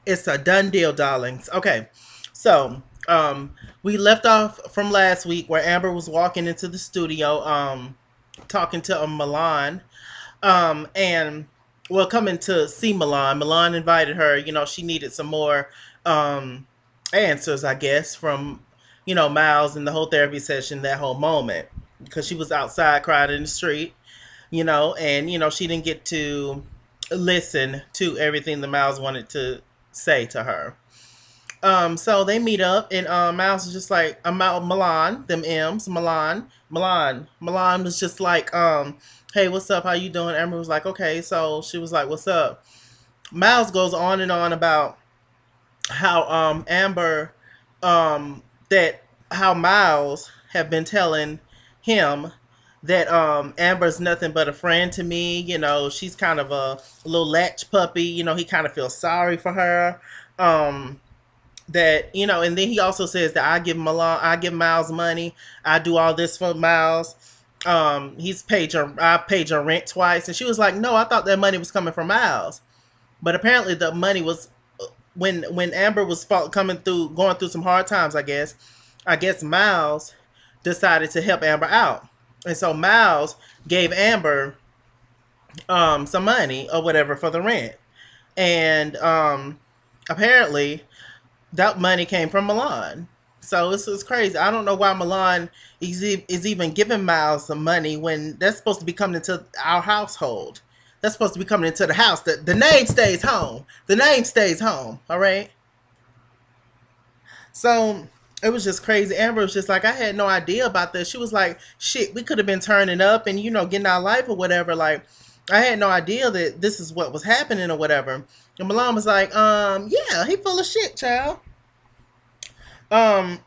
It's a done deal, darlings. Okay, so we left off from last week where Amber was walking into the studio, talking to Milan, and well, coming to see Milan. Milan invited her. You know, she needed some more um answers, I guess, from Miles in the whole therapy session, that whole moment, because she was outside crying in the street, and she didn't get to listen to everything the Miles wanted to say to her. So they meet up, and Miles is just like, I'm out Milan, them M's, Milan was just like, hey, what's up? How you doing? Amber was like, okay. So she was like, what's up? Miles goes on and on about how Amber, that how Miles have been telling him that Amber's nothing but a friend to me. She's kind of a little latch puppy. He kind of feels sorry for her. That and then he also says that I give Miles money, I do all this for Miles. I paid your rent twice, and she was like, no, I thought that money was coming from Miles. But apparently the money was, when Amber was going through some hard times, I guess Miles decided to help Amber out. And so Miles gave Amber some money or whatever for the rent. And apparently that money came from Milan. So it's crazy. I don't know why Milan is even giving Miles some money when that's supposed to be coming into our household. That's supposed to be coming into the house. The name stays home. The name stays home. All right. So it was just crazy. Amber was just like, I had no idea about this. She was like, shit, we could have been turning up and getting our life or whatever. Like, I had no idea that this is what was happening or whatever. And Milan was like, yeah, he full of shit, child. Um,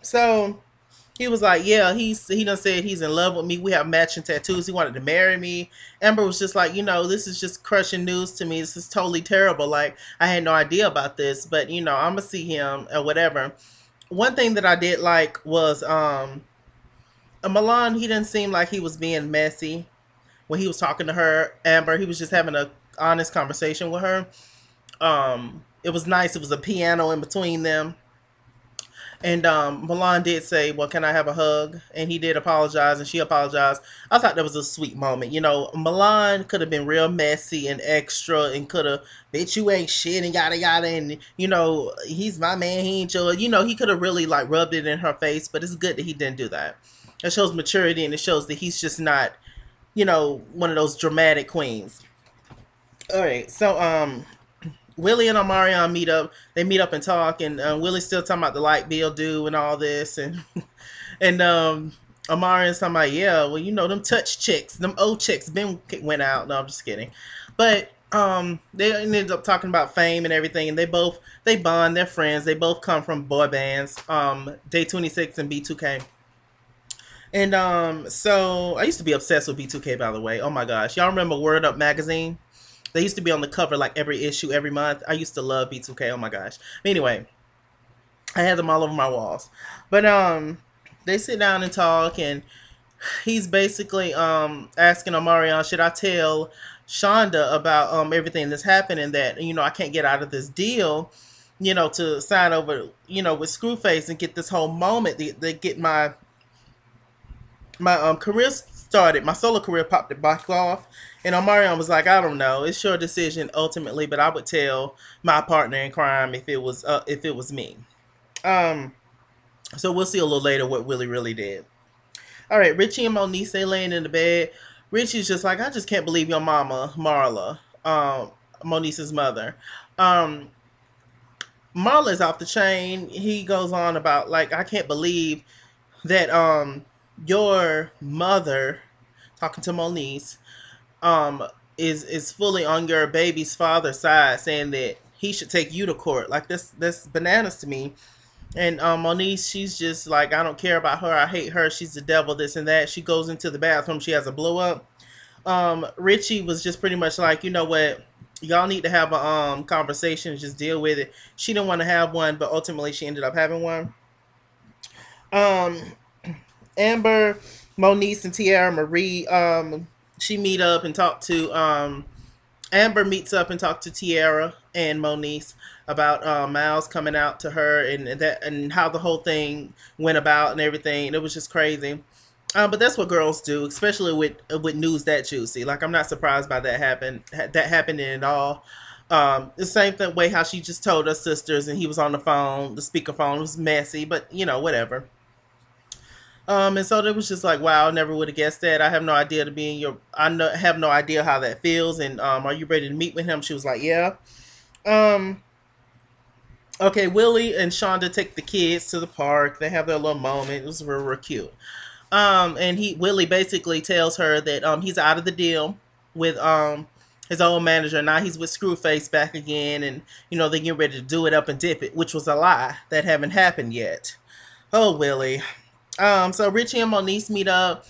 so he was like, yeah, he done said he's in love with me. We have matching tattoos. He wanted to marry me. Amber was just like, this is just crushing news to me. This is totally terrible. Like, I had no idea about this, but I'm gonna see him or whatever. One thing that I did like was Milan. He didn't seem like he was being messy when he was talking to her. Amber, he was just having a honest conversation with her. It was nice. It was a piano in between them. And Milan did say, well, can I have a hug? And he did apologize, and she apologized. I thought that was a sweet moment. Milan could have been real messy and extra and could have, bitch, you ain't shit and yada yada. And, he's my man, he ain't your, he could have really like rubbed it in her face, but it's good that he didn't do that. It shows maturity, and it shows that he's just not, one of those dramatic queens. All right. So, Willie and Omarion meet up. They meet up and talk, and Willie's still talking about the light bill due and all this, and and Omarion's talking about, yeah, well, them touch chicks, them old chicks been went out. No, I'm just kidding, but they ended up talking about fame and everything, and they bond. They're friends. They both come from boy bands, Day 26 and B2K. And so I used to be obsessed with B2K, by the way. Oh my gosh, y'all remember Word Up magazine? They used to be on the cover like every issue every month. I used to love B2K. Oh my gosh. Anyway, I had them all over my walls. But they sit down and talk, and he's basically asking Omarion, should I tell Shonda about everything that's happening, that I can't get out of this deal, to sign over, with Screwface and get this whole moment, to get my career started, my solo career popped it back off. And Omarion was like, I don't know, it's your decision ultimately, but I would tell my partner in crime if it was me. Um, so we'll see a little later what Willie really did. All right, Richie and Monique, they laying in the bed. Richie's just like, I just can't believe your mama, Marla, Monique's mother. Um, Marla's off the chain. He goes on about, like, I can't believe that your mother, talking to Monique, um is fully on your baby's father's side, saying that he should take you to court. Like, that's bananas to me. And Monique, she's just like, I don't care about her, I hate her, she's the devil, this and that. She goes into the bathroom, she has a blow up. Richie was just pretty much like, you know what, y'all need to have a conversation and just deal with it. She didn't want to have one, but ultimately she ended up having one. um Amber, Monique, and Tiara Marie, she meet up and talk to Amber meets up and talks to Tiara and Moniece about Miles coming out to her and how the whole thing went about and everything. It was just crazy. But that's what girls do, especially with news that juicy. Like I'm not surprised by that happening at all. The same thing way how she just told her sisters and he was on the phone, the speakerphone. It was messy, but whatever. And so it was just like, wow, I never would have guessed that. I have no idea to be in your. Have no idea how that feels. And are you ready to meet with him? She was like, yeah. Um, okay, Willie and Shonda take the kids to the park. They have their little moment. It was real, real cute. And Willie basically tells her that he's out of the deal with his old manager. Now he's with Screwface back again, and they get ready to do it up and dip it, which was a lie that haven't happened yet. Oh, Willie. So Richie and Moniece meet up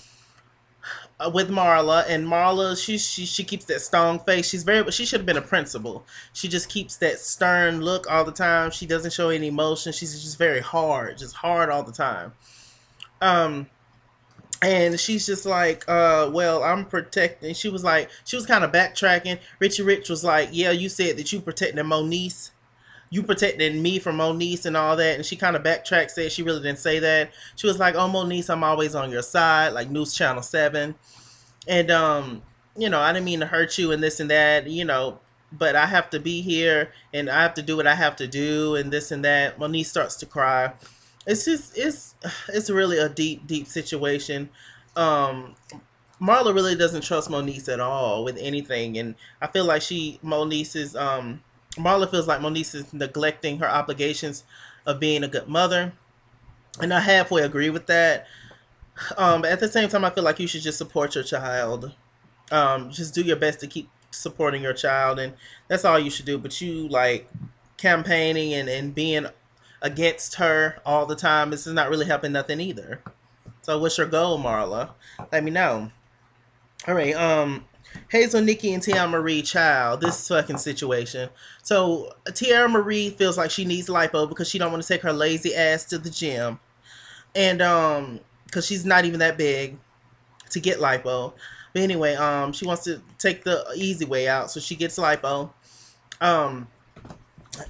with Marla, and Marla, she keeps that stone face. She should have been a principal. She just keeps that stern look all the time. She doesn't show any emotion. She's just very hard, just hard all the time. Um, and she's just like, well, I'm protecting. She was kind of backtracking. Richie Rich was like, yeah, you said that you protecting Moniece. You protected me from Moniece and all that. And she kind of backtracked, said she really didn't say that. She was like, oh, Moniece, I'm always on your side, like News Channel 7. And, I didn't mean to hurt you and this and that, but I have to be here and I have to do what I have to do and this and that. Moniece starts to cry. It's really a deep, deep situation. Um, Marla really doesn't trust Moniece at all with anything. And I feel like Marla feels like Moniece is neglecting her obligations of being a good mother. And I halfway agree with that. But at the same time, I feel like you should just support your child. Just do your best to keep supporting your child, and that's all you should do. But you like campaigning and being against her all the time. This is not really helping nothing either. So, what's your goal, Marla? Let me know. All right. Hazel, Nikki, and Tiara Marie, child. This fucking situation. So, Tiara Marie feels like she needs lipo because she don't want to take her lazy ass to the gym, and because she's not even that big to get lipo. But anyway, she wants to take the easy way out, so she gets lipo. Um,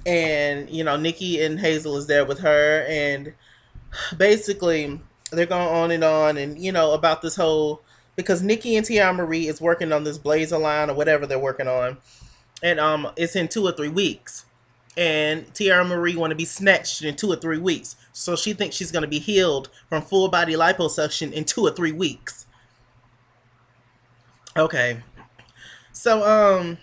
and Nikki and Hazel is there with her, and basically they're going on and about this whole because Nikki and Tiara Marie is working on this blazer line or whatever they're working on, and it's in 2 or 3 weeks, and Tiara Marie want to be snatched in 2 or 3 weeks, so she thinks she's going to be healed from full body liposuction in 2 or 3 weeks. Okay, so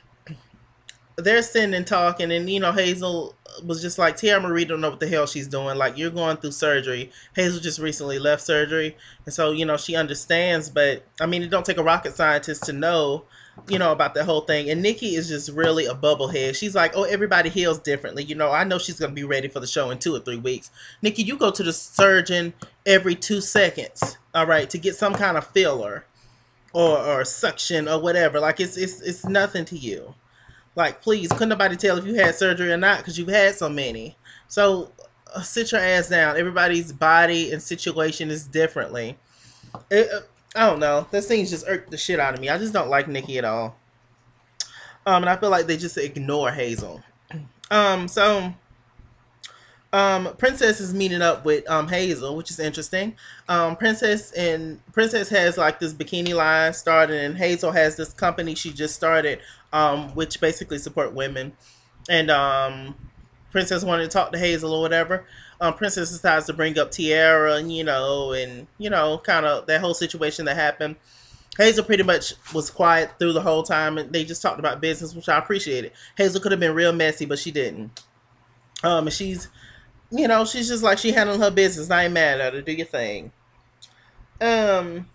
they're sitting and talking, and Hazel was just like, Tiara Marie don't know what the hell she's doing. Like, you're going through surgery. Hazel just recently left surgery, and so she understands. But I mean, it don't take a rocket scientist to know, about that whole thing. And Nikki is just really a bubblehead. She's like, oh, everybody heals differently. I know she's gonna be ready for the show in 2 or 3 weeks. Nikki, you go to the surgeon every 2 seconds, all right, to get some kind of filler or suction or whatever. Like it's nothing to you. Like, please, couldn't nobody tell if you had surgery or not because you've had so many. So sit your ass down. Everybody's body and situation is differently. I don't know. That thing's just irked the shit out of me. I just don't like Nikki at all. And I feel like they just ignore Hazel. So Princess is meeting up with Hazel, which is interesting. Princess has like this bikini line started, and Hazel has this company she just started, which basically support women. And Princess wanted to talk to Hazel or whatever. Princess decides to bring up Tiara, and kind of that whole situation that happened. Hazel pretty much was quiet through the whole time, and they just talked about business, which I appreciated. Hazel could have been real messy, but she didn't. And she's just like she handling her business. I ain't mad at her. Do your thing. Um,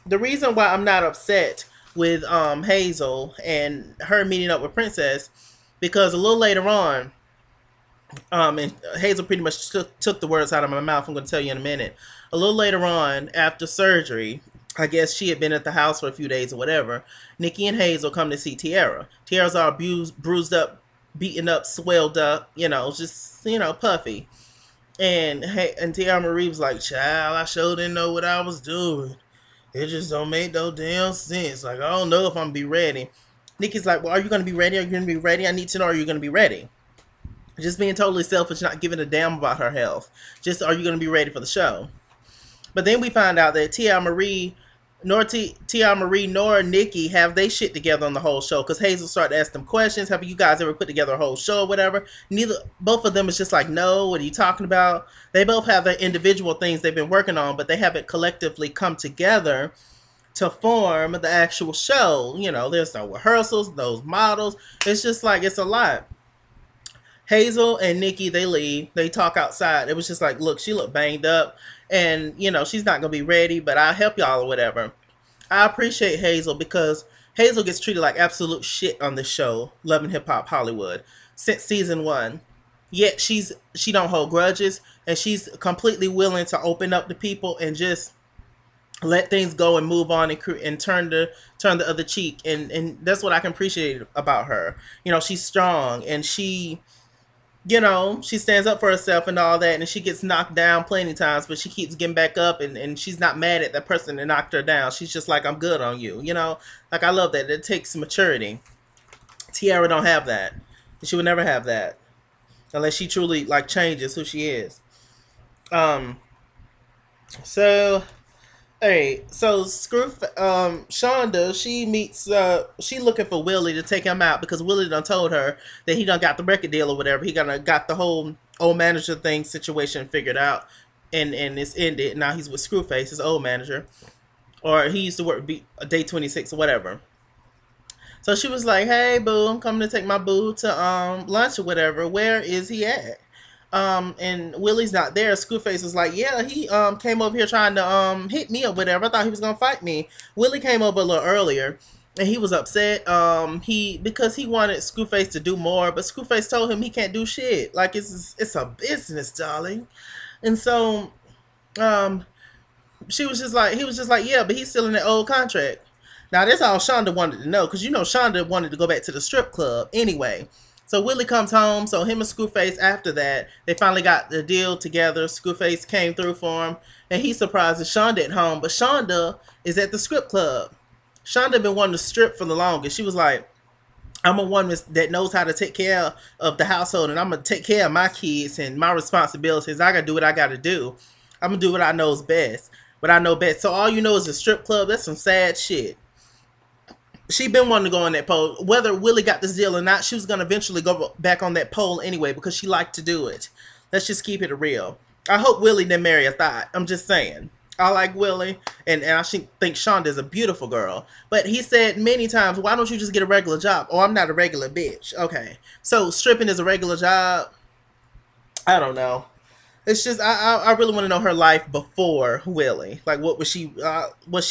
the reason why I'm not upset with Hazel and her meeting up with Princess because a little later on, and Hazel pretty much took the words out of my mouth. I'm going to tell you in a minute. A little later on, after surgery, I guess she had been at the house for a few days or whatever. Nikki and Hazel come to see Tiara. Tiara's all bruised up, beaten up, swelled up, just puffy. And Tiara Marie was like, "Child, I sure didn't know what I was doing. It just don't make no damn sense. Like, I don't know if I'm gonna be ready." Nikki's like, well, are you going to be ready? Are you going to be ready? I need to know, are you going to be ready? Just being totally selfish, not giving a damn about her health. Just, are you going to be ready for the show? But then we find out that Tia Marie, nor Nikki have they shit together on the whole show. Because Hazel started to ask them questions. Have you guys ever put together a whole show or whatever? Both of them is just like, no, what are you talking about? They both have their individual things they've been working on, but they haven't collectively come together to form the actual show. You know, there's no rehearsals, those models. It's just like, it's a lot. Hazel and Nikki, they leave. They talk outside. It was just like, look, she looked banged up, and you know she's not gonna be ready, but I'll help y'all or whatever. I appreciate Hazel because Hazel gets treated like absolute shit on this show, Love and Hip Hop Hollywood, since season 1. Yet she don't hold grudges, and she's completely willing to open up to people and just let things go and move on and turn the other cheek, and that's what I can appreciate about her. You know, she's strong, and she, you know, she stands up for herself and all that, and she gets knocked down plenty of times, but she keeps getting back up, and she's not mad at that person that knocked her down. She's just like, I'm good on you, you know? Like, I love that. It takes maturity. Tiara don't have that. She would never have that unless she truly, like, changes who she is. So... Hey, so Shonda, she looking for Willie to take him out because Willie done told her that he done got the record deal or whatever. He got the whole old manager thing situation figured out, and it's ended. Now he's with Screwface, his old manager, or he used to work Day 26 or whatever. So she was like, "Hey, boo, I'm coming to take my boo to lunch or whatever. Where is he at?" And Willie's not there. Screwface was like, yeah, he came over here trying to hit me or whatever. I thought he was gonna fight me. Willie came over a little earlier and he was upset because he wanted Screwface to do more, but Screwface told him he can't do shit. Like, it's a business, darling. And so he was just like, yeah, but he's still in that old contract. Now that's all Shonda wanted to know, because you know Shonda wanted to go back to the strip club anyway. So Willie comes home. So him and Screwface, after that, they finally got the deal together. Screwface came through for him, and he's surprised that Shonda at home. But Shonda is at the strip club. Shonda been wanting to strip for the longest. She was like, I'm a woman that knows how to take care of the household, and I'm going to take care of my kids and my responsibilities. I got to do what I got to do. I'm going to do what I know is best. What I know best. So all you know is a strip club. That's some sad shit. She been wanting to go on that pole. Whether Willie got this deal or not, she was going to eventually go back on that pole anyway because she liked to do it. Let's just keep it real. I hope Willie didn't marry a thought. I'm just saying. I like Willie, and I think Shonda's a beautiful girl. But he said many times, why don't you just get a regular job? Oh, I'm not a regular bitch. Okay. So stripping is a regular job? I don't know. It's just I really want to know her life before Willie. Like, what was she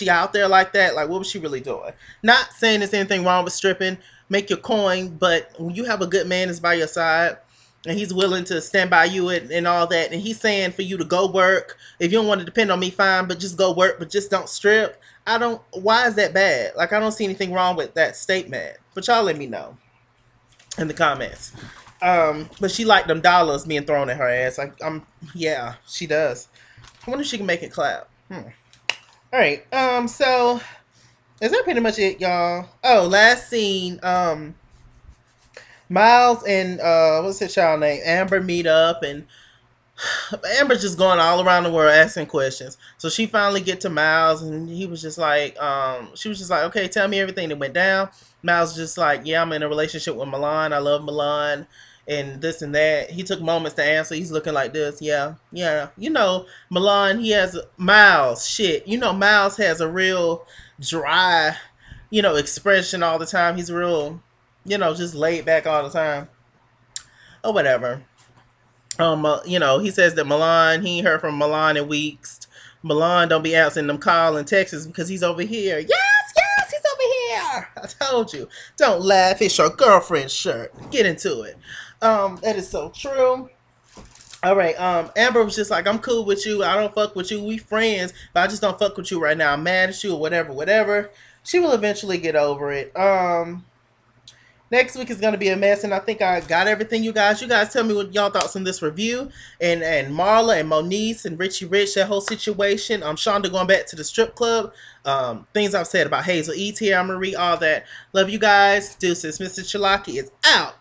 out there like that? Like, what was she really doing? Not saying there's anything wrong with stripping. Make your coin, but when you have a good man that's by your side and he's willing to stand by you and all that, and he's saying for you to go work. If you don't want to depend on me, fine, but just go work, but just don't strip. Why is that bad? Like, I don't see anything wrong with that statement. But y'all let me know in the comments. But she liked them dollars being thrown at her ass. Like, yeah, she does. I wonder if she can make it clap. All right. So is that pretty much it, y'all? Oh, last scene. Miles and what's that child name? Amber meet up, and Amber's just going all around the world asking questions. So she finally get to Miles, and he was just like, she was just like, okay, tell me everything that went down. Miles just like, yeah, I'm in a relationship with Milan. I love Milan. And this and that. He took moments to answer. He's looking like this. Yeah. You know, Milan, Miles, shit. You know, Miles has a real dry, expression all the time. He's real, just laid back all the time. Or whatever. He says that Milan, he ain't heard from Milan in weeks. Milan don't be answering them call in Texas because he's over here. Yes, he's over here. I told you. Don't laugh. It's your girlfriend's shirt. Get into it. That is so true. All right. Amber was just like, I'm cool with you. I don't fuck with you. We friends, but I just don't fuck with you right now. I'm mad at you or whatever. She will eventually get over it. Next week is going to be a mess, and I think I got everything, you guys. You guys tell me what y'all thoughts on this review, and Marla and Moniece and Richie Rich, that whole situation. Shonda going back to the strip club. Things I've said about Hazel E, Tia Marie, all that. Love you guys. Deuces. Mr. Chalaki is out.